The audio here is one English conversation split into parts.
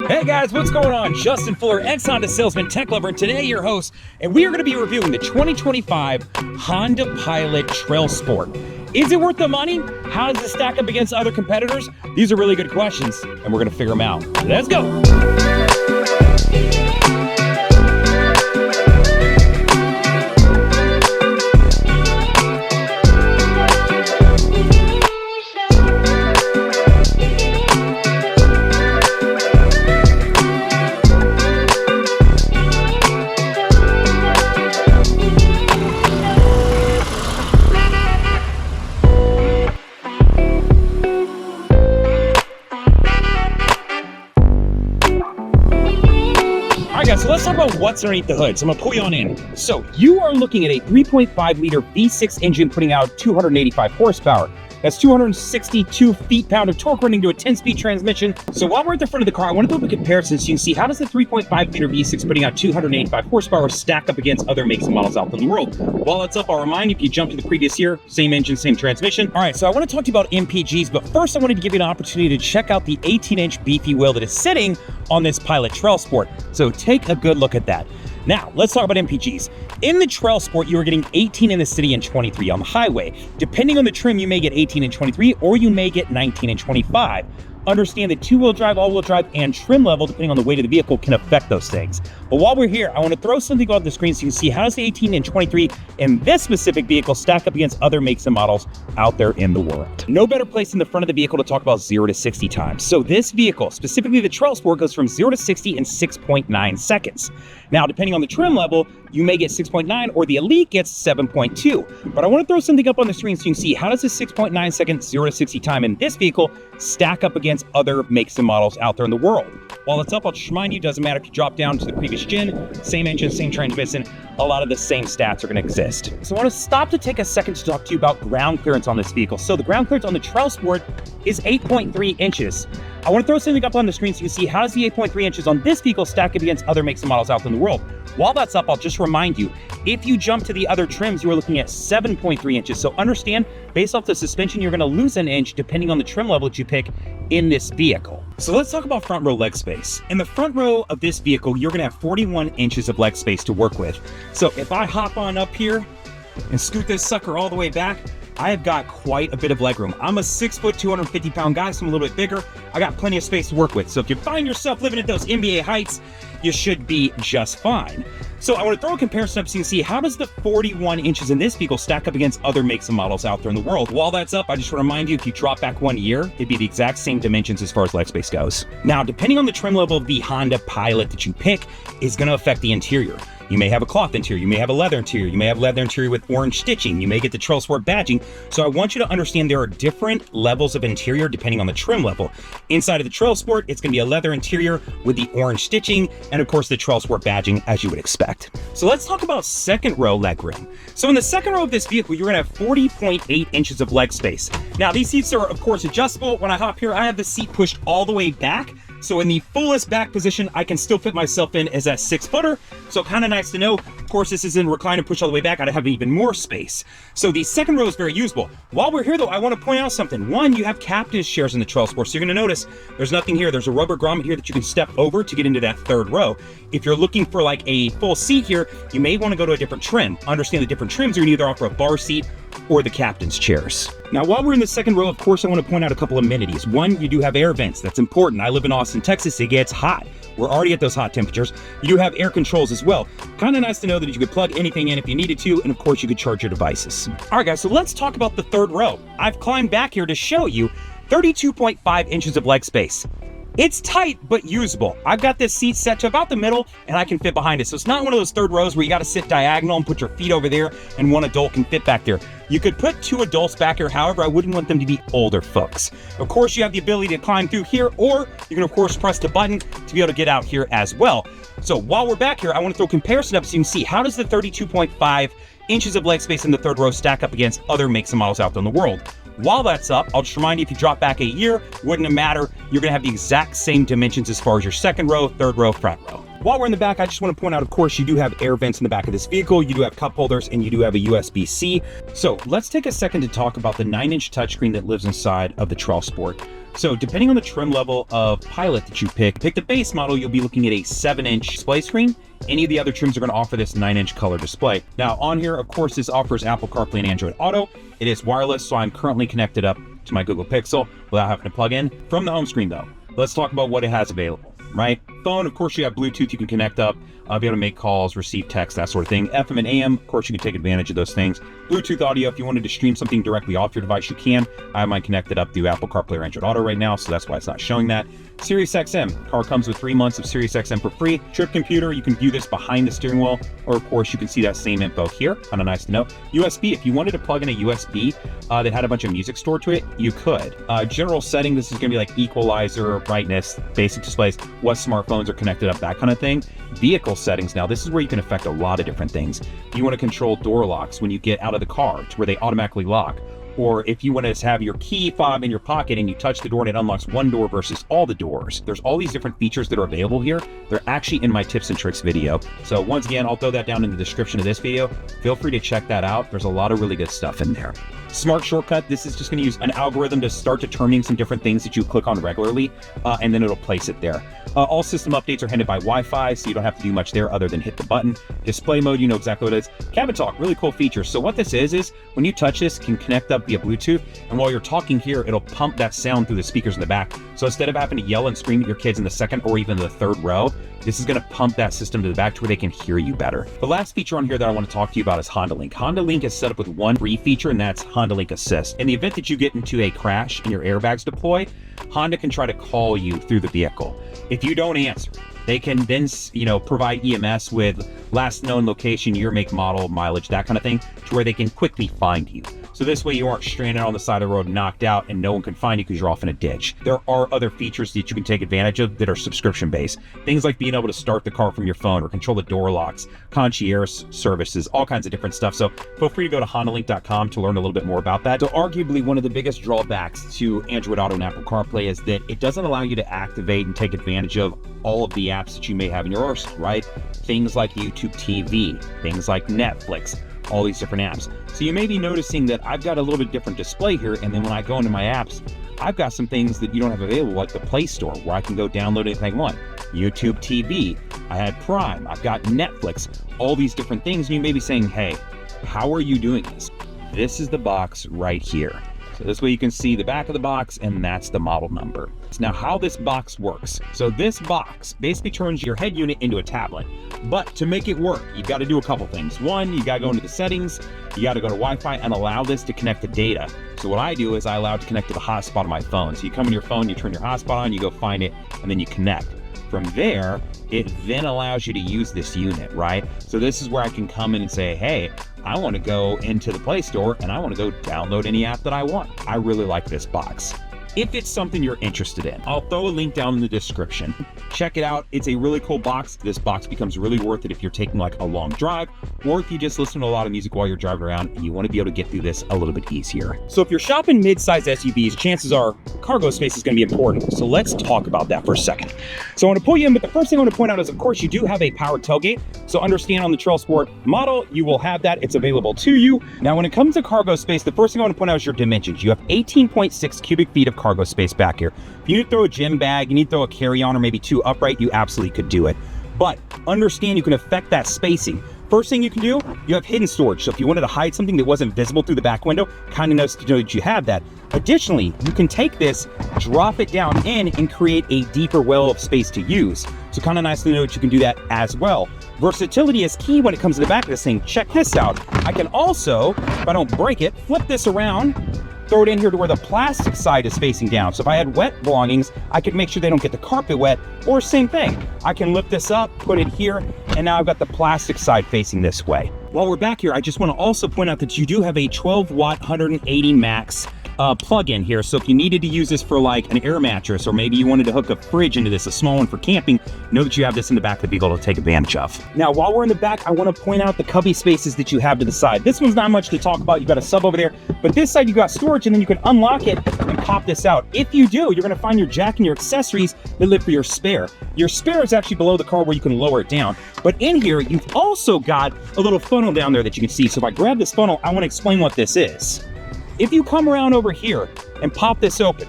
Hey guys, what's going on? Justin Fuller, ex-Honda salesman, tech lover, and today your host, and we are going to be reviewing the 2025 Honda Pilot TrailSport. Is it worth the money? How does it stack up against other competitors? These are really good questions, and we're going to figure them out. Let's go! So let's talk about what's underneath the hood. So I'm gonna pull you on in. So you are looking at a 3.5 liter V6 engine putting out 285 horsepower. That's 262 feet-pound of torque running to a 10-speed transmission. So while we're at the front of the car, I want to do a comparison so you can see how does the 3.5 liter V6 putting out 285 horsepower stack up against other makes and models out in the world. While it's up, I'll remind you, if you jump to the previous year, same engine, same transmission. All right, so I want to talk to you about MPGs, but first I wanted to give you an opportunity to check out the 18-inch beefy wheel that is sitting on this Pilot TrailSport. So take a good look at that. Now, let's talk about MPGs. In the TrailSport, you are getting 18 in the city and 23 on the highway. Depending on the trim, you may get 18 and 23, or you may get 19 and 25. Understand that two-wheel drive, all-wheel drive, and trim level, depending on the weight of the vehicle, can affect those things. But while we're here, I want to throw something on the screen so you can see how does the 18 and 23 in this specific vehicle stack up against other makes and models out there in the world. No better place in the front of the vehicle to talk about 0 to 60 times. So this vehicle, specifically the TrailSport, goes from 0 to 60 in 6.9 seconds. Now, depending on the trim level, you may get 6.9 or the Elite gets 7.2. But I want to throw something up on the screen so you can see how does the 6.9 second 0 to 60 time in this vehicle stack up against other makes and models out there in the world. While it's up, I'll just remind you, doesn't matter if you drop down to the previous gen, same engine, same transmission, a lot of the same stats are going to exist. So I want to stop to take a second to talk to you about ground clearance on this vehicle. So the ground clearance on the TrailSport is 8.3 inches. I want to throw something up on the screen so you can see how does the 8.3 inches on this vehicle stack up against other makes and models out in the world. While that's up, I'll just remind you, if you jump to the other trims, you are looking at 7.3 inches. So understand, based off the suspension, you're going to lose an inch depending on the trim level that you pick in this vehicle. So let's talk about front row leg space. In the front row of this vehicle, you're going to have 41 inches of leg space to work with. So if I hop on up here and scoot this sucker all the way back, I have got quite a bit of legroom. I'm a 6 foot, 250 pound guy, so I'm a little bit bigger. I got plenty of space to work with. So if you find yourself living at those NBA heights, you should be just fine. So I want to throw a comparison up so you can see how does the 41 inches in this vehicle stack up against other makes and models out there in the world. While that's up, I just want to remind you, if you drop back 1 year, it'd be the exact same dimensions as far as leg space goes. Now, depending on the trim level of the Honda Pilot that you pick is going to affect the interior. You may have a cloth interior, you may have a leather interior, you may have leather interior with orange stitching, you may get the TrailSport badging. So I want you to understand there are different levels of interior depending on the trim level. Inside of the TrailSport, it's going to be a leather interior with the orange stitching and of course the TrailSport badging as you would expect. So let's talk about second row legroom. So in the second row of this vehicle, you're going to have 40.8 inches of leg space. Now these seats are of course adjustable. When I hop here, I have the seat pushed all the way back. So in the fullest back position, I can still fit myself in as a 6-footer. So kind of nice to know. Of course, this is in recline and push all the way back. I'd have even more space. So the second row is very usable. While we're here though, I want to point out something. One, you have captain's chairs in the TrailSport. So you're going to notice there's nothing here. There's a rubber grommet here that you can step over to get into that third row. If you're looking for like a full seat here, you may want to go to a different trim. Understand the different trims are going to either offer a bar seat or the captain's chairs. Now, while we're in the second row, of course, I want to point out a couple of amenities. One, you do have air vents. That's important. I live in Austin, Texas. It gets hot. We're already at those hot temperatures. You do have air controls as well. Kind of nice to know that you could plug anything in if you needed to, and of course, you could charge your devices. All right, guys, so let's talk about the third row. I've climbed back here to show you 32.5 inches of leg space. It's tight, but usable. I've got this seat set to about the middle, and I can fit behind it. So it's not one of those third rows where you got to sit diagonal and put your feet over there, and one adult can fit back there. You could put 2 adults back here. However, I wouldn't want them to be older folks. Of course, you have the ability to climb through here, or you can, of course, press the button to be able to get out here as well. So while we're back here, I want to throw a comparison up so you can see how does the 32.5 inches of leg space in the third row stack up against other makes and models out there in the world. While that's up, I'll just remind you, if you drop back a year, wouldn't it matter? You're going to have the exact same dimensions as far as your second row, third row, front row. While we're in the back, I just want to point out, of course, you do have air vents in the back of this vehicle, you do have cup holders, and you do have a USB-C. So let's take a second to talk about the 9-inch touchscreen that lives inside of the TrailSport. So depending on the trim level of Pilot that you pick the base model, you'll be looking at a 7-inch display screen. Any of the other trims are going to offer this 9-inch color display. Now on here, of course, this offers Apple CarPlay and Android Auto. It is wireless, so I'm currently connected up to my Google Pixel without having to plug in. From the home screen though, let's talk about what it has available, right? Phone, of course, you have Bluetooth you can connect up, be able to make calls, receive text, that sort of thing. FM and AM, of course, you can take advantage of those things. Bluetooth audio, if you wanted to stream something directly off your device, you can. I have mine connected up through Apple CarPlay or Android Auto right now, so that's why it's not showing that. Sirius XM, car comes with 3 months of Sirius XM for free. Trip computer, you can view this behind the steering wheel, or of course, you can see that same info here. Kind of nice to know. USB, if you wanted to plug in a USB that had a bunch of music stored to it, you could. General setting, this is going to be like equalizer, brightness, basic displays, what smartphones are connected up, that kind of thing. Vehicle settings, now this is where you can affect a lot of different things. You want to control door locks when you get out of the car to where they automatically lock. Or if you want to have your key fob in your pocket and you touch the door and it unlocks one door versus all the doors. There's all these different features that are available here. They're actually in my tips and tricks video. So once again, I'll throw that down in the description of this video. Feel free to check that out. There's a lot of really good stuff in there. Smart shortcut, this is just going to use an algorithm to start determining some different things that you click on regularly, and then it'll place it there. All system updates are handled by Wi-Fi, so you don't have to do much there other than hit the button. Display mode, you know exactly what it is. Cabin talk, really cool feature. So what this is when you touch this, it can connect up via Bluetooth, and while you're talking here, it'll pump that sound through the speakers in the back. So instead of having to yell and scream at your kids in the second or even the third row, this is going to pump that system to the back to where they can hear you better. The last feature on here that I want to talk to you about is Honda Link. Honda Link is set up with one free feature, and that's Honda Link Assist. In the event that you get into a crash and your airbags deploy, Honda can try to call you through the vehicle. If you don't answer, they can then, provide EMS with last known location, year, make, model, mileage, that kind of thing, to where they can quickly find you. So this way you aren't stranded on the side of the road, knocked out, and no one can find you because you're off in a ditch. There are other features that you can take advantage of that are subscription-based. Things like being able to start the car from your phone or control the door locks, concierge services, all kinds of different stuff. So feel free to go to HondaLink.com to learn a little bit more about that. So arguably one of the biggest drawbacks to Android Auto and Apple CarPlay is that it doesn't allow you to activate and take advantage of all of the apps that you may have in your arsenal, right? Things like YouTube TV, things like Netflix, all these different apps. So you may be noticing that I've got a little bit different display here, and then when I go into my apps, I've got some things that you don't have available, like the Play Store, where I can go download anything I want. YouTube TV, I had Prime, I've got Netflix, all these different things. And you may be saying, hey, how are you doing this? This is the box right here. So this way you can see the back of the box, and that's the model number. Now how this box works. So this box basically turns your head unit into a tablet. But to make it work, you've got to do a couple things. One, you got to go into the settings, you got to go to Wi-Fi and allow this to connect to data. So what I do is I allow it to connect to the hotspot on my phone. So you come in your phone, you turn your hotspot on, you go find it, and then you connect. From there, it then allows you to use this unit, right? So this is where I can come in and say, hey, I want to go into the Play Store and I want to go download any app that I want. I really like this box. If it's something you're interested in, I'll throw a link down in the description. Check it out. It's a really cool box. This box becomes really worth it if you're taking like a long drive, or if you just listen to a lot of music while you're driving around and you want to be able to get through this a little bit easier. So if you're shopping mid-size SUVs, chances are cargo space is going to be important. So let's talk about that for a second. So I want to pull you in, but the first thing I want to point out is, of course, you do have a powered tailgate. So understand on the TrailSport model, you will have that. It's available to you. Now, when it comes to cargo space, the first thing I want to point out is your dimensions. You have 18.6 cubic feet of cargo space back here. If you need to throw a gym bag, you need to throw a carry-on or maybe two upright, you absolutely could do it. But understand you can affect that spacing. First thing you can do, you have hidden storage. So if you wanted to hide something that wasn't visible through the back window, kind of nice to know that you have that. Additionally, you can take this, drop it down in, and create a deeper well of space to use. So kind of nice to know that you can do that as well. Versatility is key when it comes to the back of this thing. Check this out. I can also, if I don't break it, flip this around, throw it in here to where the plastic side is facing down. So if I had wet belongings, I could make sure they don't get the carpet wet, or same thing. I can lift this up, put it here, and now I've got the plastic side facing this way. While we're back here, I just want to also point out that you do have a 12 watt 180 max plug-in here. So if you needed to use this for like an air mattress, or maybe you wanted to hook a fridge into this, a small one for camping, know that you have this in the back of the vehicle to take advantage of. Now, while we're in the back, I want to point out the cubby spaces that you have to the side. This one's not much to talk about. You've got a sub over there, but this side you got storage, and then you can unlock it and pop this out. If you do, you're going to find your jack and your accessories that live for your spare. Your spare is actually below the car where you can lower it down. But in here, you've also got a little funnel down there that you can see. So if I grab this funnel, I want to explain what this is. If you come around over here and pop this open,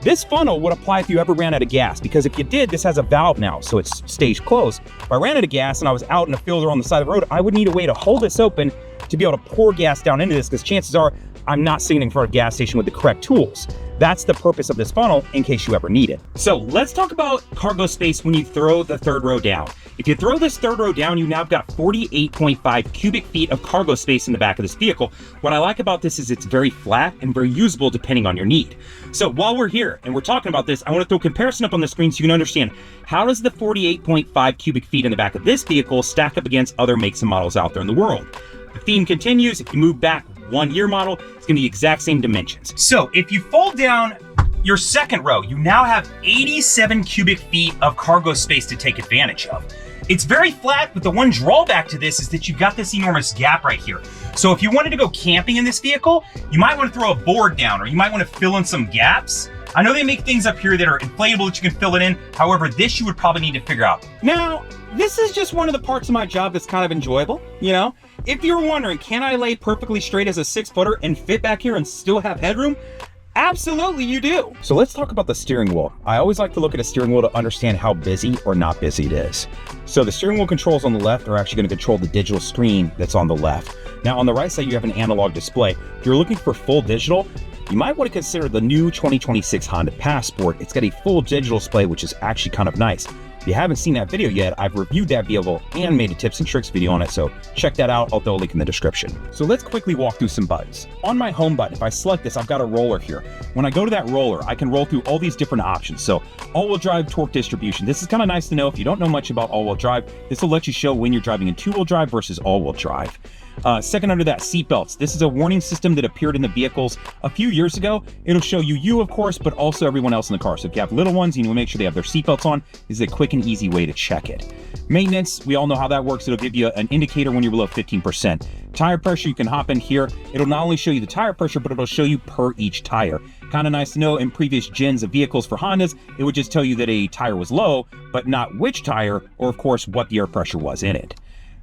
this funnel would apply if you ever ran out of gas, because if you did, this has a valve now, so it's stays closed. If I ran out of gas and I was out in a field or on the side of the road, I would need a way to hold this open to be able to pour gas down into this, because chances are I'm not sitting in front of a gas station with the correct tools. That's the purpose of this funnel in case you ever need it. So let's talk about cargo space when you throw the third row down. If you throw this third row down, you now have got 48.5 cubic feet of cargo space in the back of this vehicle. What I like about this is it's very flat and very usable depending on your need. So while we're here and we're talking about this, I want to throw a comparison up on the screen so you can understand how does the 48.5 cubic feet in the back of this vehicle stack up against other makes and models out there in the world. The theme continues. If you move back 1 year model, it's going to be the exact same dimensions. So if you fold down your second row, you now have 87 cubic feet of cargo space to take advantage of. It's very flat, but the one drawback to this is that you've got this enormous gap right here. So if you wanted to go camping in this vehicle, you might want to throw a board down, or you might want to fill in some gaps. I know they make things up here that are inflatable that you can fill it in. However, this you would probably need to figure out. Now, this is just one of the parts of my job that's kind of enjoyable, you know? If you're wondering, can I lay perfectly straight as a 6-footer and fit back here and still have headroom? Absolutely, you do. So let's talk about the steering wheel. I always like to look at a steering wheel to understand how busy or not busy it is. So the steering wheel controls on the left are actually going to control the digital screen that's on the left. Now on the right side, you have an analog display. If you're looking for full digital, you might want to consider the new 2026 Honda Passport. It's got a full digital display, which is actually kind of nice. If you haven't seen that video yet, I've reviewed that vehicle and made a tips and tricks video on it, so check that out. I'll throw a link in the description. So let's quickly walk through some buttons. On my home button, if I select this, I've got a roller here. When I go to that roller, I can roll through all these different options. So all-wheel drive torque distribution. This is kind of nice to know if you don't know much about all-wheel drive. This will let you show when you're driving in two-wheel drive versus all-wheel drive. Second under that, seat belts. This is a warning system that appeared in the vehicles a few years ago. It'll show you of course, but also everyone else in the car. So if you have little ones, you need to make sure they have their seat belts on. This is a quick and easy way to check it. Maintenance, we all know how that works. It'll give you an indicator when you're below 15%. Tire pressure, you can hop in here. It'll not only show you the tire pressure, but it'll show you per each tire. Kind of nice to know. In previous gens of vehicles for Hondas, it would just tell you that a tire was low, but not which tire, or of course, what the air pressure was in it.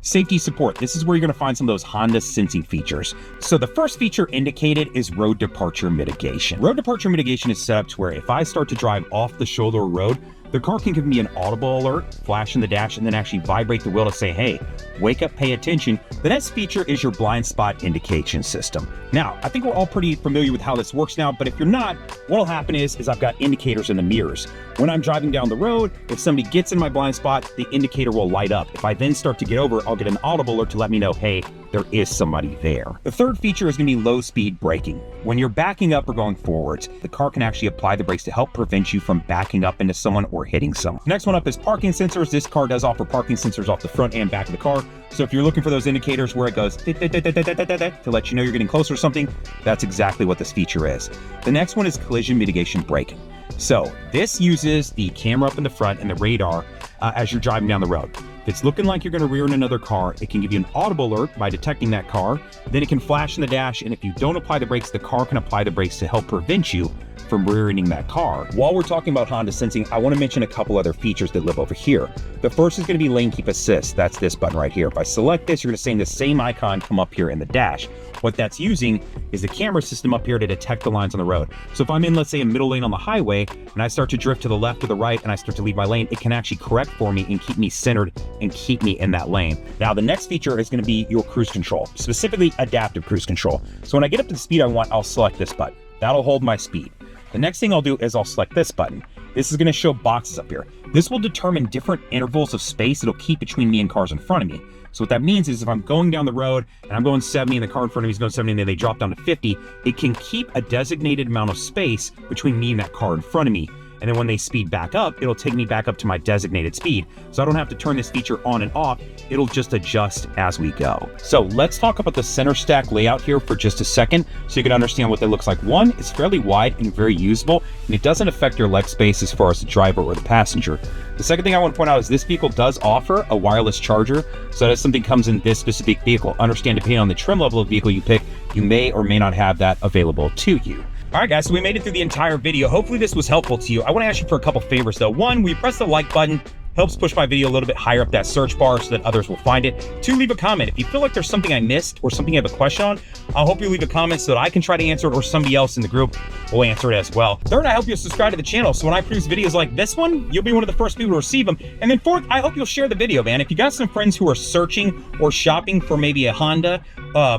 Safety support. This is where you're going to find some of those Honda sensing features. So the first feature indicated is road departure mitigation. Road departure mitigation is set up to where if I start to drive off the shoulder road, the car can give me an audible alert, flash in the dash, and then actually vibrate the wheel to say, hey, wake up, pay attention. The next feature is your blind spot indication system. Now, I think we're all pretty familiar with how this works now, but if you're not, what'll happen is I've got indicators in the mirrors. When I'm driving down the road, if somebody gets in my blind spot, the indicator will light up. If I then start to get over, I'll get an audible alert to let me know, hey, there is somebody there. The third feature is going to be low speed braking. When you're backing up or going forwards, the car can actually apply the brakes to help prevent you from backing up into someone or hitting someone. Next one up is parking sensors. This car does offer parking sensors off the front and back of the car. So if you're looking for those indicators where it goes to let you know you're getting closer to something, that's exactly what this feature is. The next one is collision mitigation braking. So this uses the camera up in the front and the radar as you're driving down the road. If it's looking like you're going to rear in another car, it can give you an audible alert by detecting that car. Then it can flash in the dash, and if you don't apply the brakes, the car can apply the brakes to help prevent you from rear-ending that car. While we're talking about Honda sensing, I want to mention a couple other features that live over here. The first is going to be lane keep assist. That's this button right here. If I select this, you're going to see the same icon come up here in the dash. What that's using is the camera system up here to detect the lines on the road. So if I'm in, let's say, a middle lane on the highway, and I start to drift to the left or the right, and I start to leave my lane, it can actually correct for me and keep me centered and keep me in that lane. Now, the next feature is going to be your cruise control, specifically adaptive cruise control. So when I get up to the speed I want, I'll select this button. That'll hold my speed. The next thing I'll do is I'll select this button. This is going to show boxes up here. This will determine different intervals of space it'll keep between me and cars in front of me. So what that means is if I'm going down the road and I'm going 70 and the car in front of me is going 70 and then they drop down to 50, it can keep a designated amount of space between me and that car in front of me. And then when they speed back up, it'll take me back up to my designated speed. So I don't have to turn this feature on and off. It'll just adjust as we go. So let's talk about the center stack layout here for just a second so you can understand what that looks like. One, it's fairly wide and very usable, and it doesn't affect your leg space as far as the driver or the passenger. The second thing I want to point out is this vehicle does offer a wireless charger, so that if something comes in this specific vehicle, understand depending on the trim level of vehicle you pick, you may or may not have that available to you. All right, guys, so we made it through the entire video. Hopefully this was helpful to you. I want to ask you for a couple favors, though. One, will you press the like button? Helps push my video a little bit higher up that search bar so that others will find it. Two, leave a comment. If you feel like there's something I missed or something you have a question on, I hope you leave a comment so that I can try to answer it or somebody else in the group will answer it as well. Third, I hope you'll subscribe to the channel so when I produce videos like this one, you'll be one of the first people to receive them. And then fourth, I hope you'll share the video, man. If you got some friends who are searching or shopping for maybe a Honda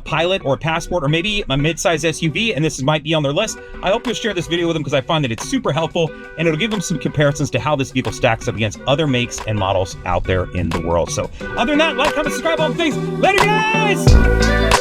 Pilot or a Passport or maybe a midsize SUV and this might be on their list, I hope you'll share this video with them because I find that it's super helpful and it'll give them some comparisons to how this vehicle stacks up against other makes and models out there in the world. So other than that, like, comment, subscribe, all the things. Later, guys!